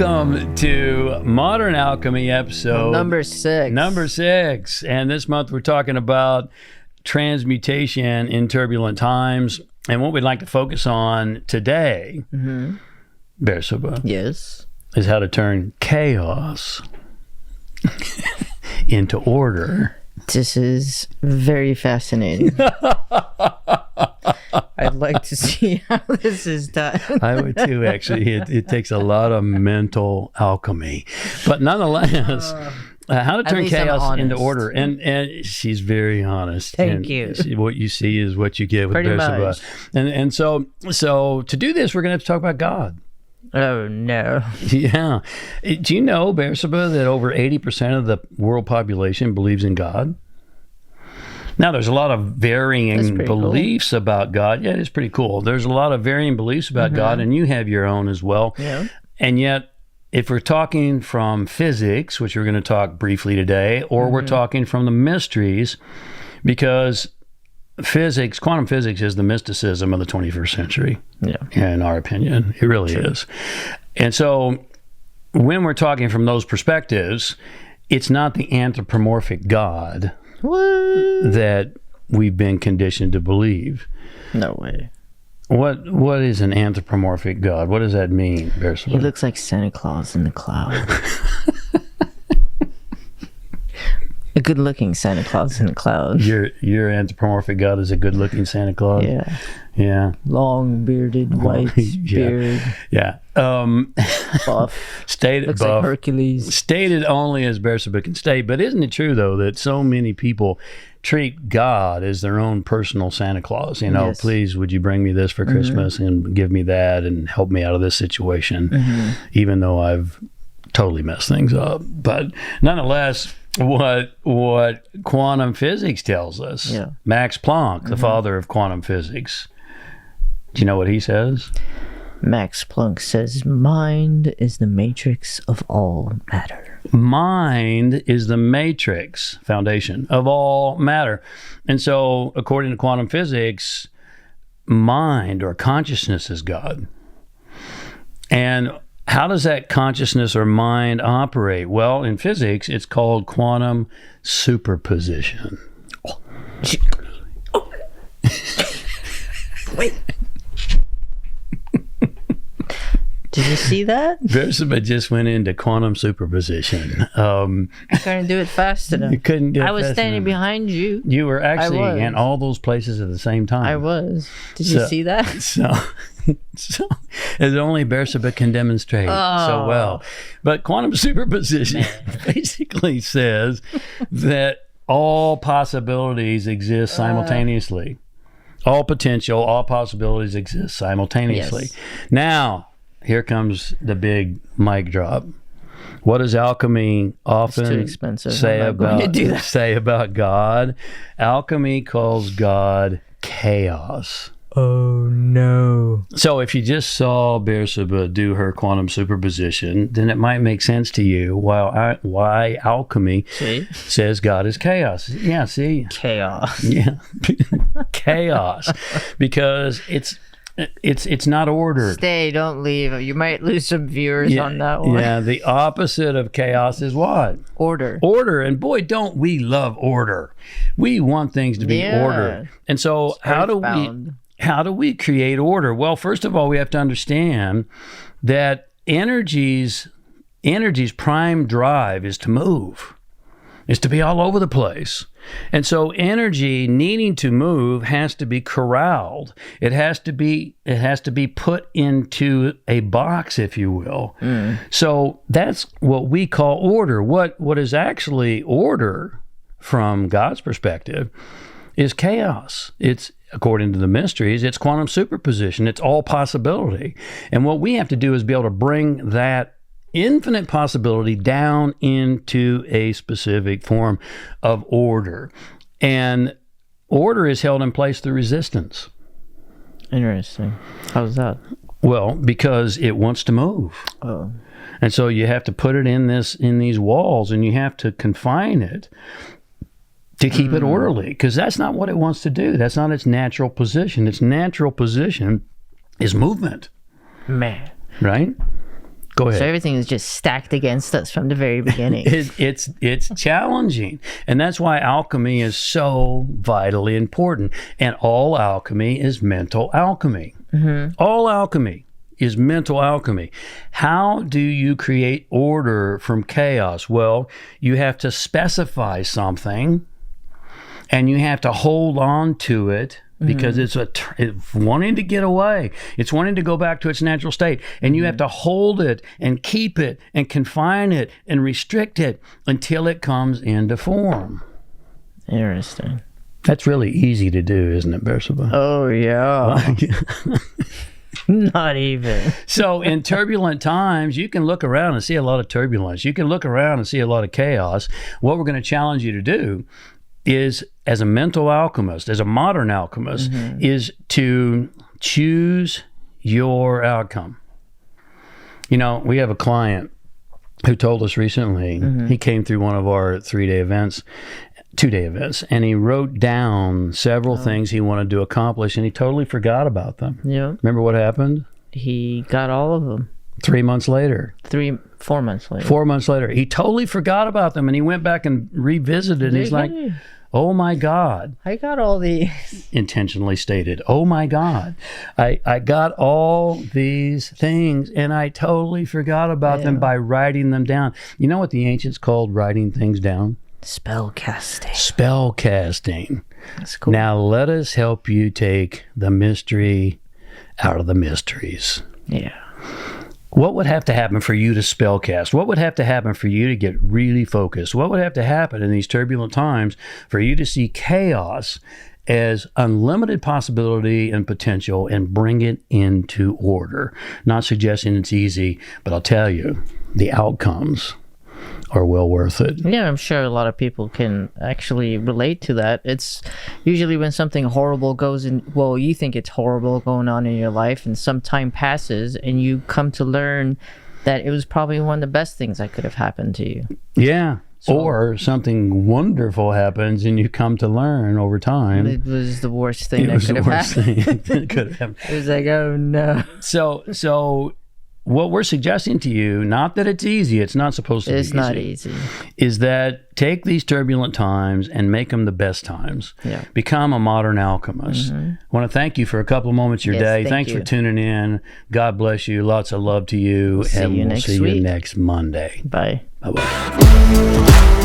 Welcome to Modern Alchemy episode number 6. Number 6. And this month we're talking about transmutation in turbulent times. And what we'd like to focus on today, Bersabeh, Yes, is how to turn chaos into order. this is very fascinating. I'd like to see how this is done. I would too, actually. It takes a lot of mental alchemy. But nonetheless, how to turn chaos into order. And she's very honest. Thank you. What you see is what you get with Pretty Bersabeh. much. And so to do this, we're going to have to talk about God. Oh, no. Yeah. Do you know, Bersabeh, that over 80% of the world population believes in God? Now, there's a lot of varying beliefs about God. Yeah, it's pretty cool. There's a lot of varying beliefs about God, and you have your own as well. Yeah. And yet, if we're talking from physics, which we're going to talk briefly today, or we're talking from the mysteries, because physics, quantum physics is the mysticism of the 21st century, in our opinion. It really is. And so when we're talking from those perspectives, it's not the anthropomorphic God that we've been conditioned to believe. No way. What is an anthropomorphic God? What does that mean, Bersabeh? He looks like Santa Claus in the cloud. A good-looking Santa Claus in the cloud. Your anthropomorphic God is a good-looking Santa Claus? Yeah. Yeah. Long bearded, white beard. Yeah. Buff. Looks like Hercules. Stated only as Bersabeh can state. But isn't it true, though, that so many people treat God as their own personal Santa Claus? You know, Yes. Please, would you bring me this for Christmas and give me that and help me out of this situation, even though I've totally messed things up. But nonetheless, what quantum physics tells us, Max Planck, the father of quantum physics, do you know what he says? Max Planck says, mind is the matrix of all matter. Mind is the matrix, foundation of all matter. And so, according to quantum physics, mind or consciousness is God. And how does that consciousness or mind operate? Well, in physics, it's called quantum superposition. Wait. Did you see that? Bersabeh just went into quantum superposition. I couldn't do it fast enough. You couldn't do it I was fast standing enough. behind you. You were actually I was. in all those places at the same time. I was. Did you see that? So as only Bersabeh can demonstrate so well. But quantum superposition basically says that all possibilities exist simultaneously. All potential, all possibilities exist simultaneously. Yes. Now, here comes the big mic drop. What does alchemy often too expensive. say I'm not going to about do that. say about God? Alchemy calls God chaos. Oh, no. So if you just saw Bersabeh do her quantum superposition, then it might make sense to you why alchemy says God is chaos. Yeah, see? Chaos. Yeah. Chaos. Because it's not ordered. Stay, don't leave. You might lose some viewers on that one. Yeah, the opposite of chaos is what? Order. Order. And boy, don't we love order. We want things to be ordered. And so how do we create order? Well, first of all, we have to understand that energy's prime drive is to move, is to be all over the place. And so energy needing to move has to be corralled. It has to be put into a box, if you will. So that's what we call order. What is actually order from God's perspective is chaos. It's, according to the mysteries, it's quantum superposition. It's all possibility. And what we have to do is be able to bring that infinite possibility down into a specific form of order. And order is held in place through resistance. Interesting. How's that? Well, because it wants to move. Oh. And so you have to put it in these walls, and you have to confine it to keep it orderly, because that's not what it wants to do. That's not its natural position. Its natural position is movement. Man. Right? Go ahead. So everything is just stacked against us from the very beginning. It's challenging. And that's why alchemy is so vitally important. And all alchemy is mental alchemy. All alchemy is mental alchemy. How do you create order from chaos? Well, you have to specify something and you have to hold on to it. Because it's wanting to get away. It's wanting to go back to its natural state. And you have to hold it and keep it and confine it and restrict it until it comes into form. Interesting. That's really easy to do, isn't it, Bersabeh? Oh, yeah. Not even. So in turbulent times, you can look around and see a lot of turbulence. You can look around and see a lot of chaos. What we're going to challenge you to do is, as a mental alchemist, as a modern alchemist, is to choose your outcome. You know, we have a client who told us recently, he came through one of our 2-day events, and he wrote down several things he wanted to accomplish, and he totally forgot about them. Yeah. Remember what happened? He got all of them. 3 months later. 4 months later. 4 months later. He totally forgot about them, and he went back and revisited, and he's like, oh my God. I got all these. Intentionally stated. Oh my God. I got all these things, and I totally forgot about them by writing them down. You know what the ancients called writing things down? Spell casting. Spell casting. That's cool. Now let us help you take the mystery out of the mysteries. Yeah. What would have to happen for you to spellcast? What would have to happen for you to get really focused? What would have to happen in these turbulent times for you to see chaos as unlimited possibility and potential and bring it into order? Not suggesting it's easy, but I'll tell you, the outcomes are well worth it. Yeah, I'm sure a lot of people can actually relate to that. It's usually when something horrible goes in, well, you think it's horrible going on in your life, and some time passes and you come to learn that it was probably one of the best things that could have happened to you. Yeah. Or something wonderful happens and you come to learn over time. It was the worst thing that could have happened. It was like, oh no. So what we're suggesting to you, not that it's easy, it's not supposed to be easy. It's not easy. Is that take these turbulent times and make them the best times. Yeah. Become a modern alchemist. I want to thank you for a couple of moments of your day. Thanks for tuning in. God bless you. Lots of love to you. See you next week. See you next Monday. Bye. Bye-bye.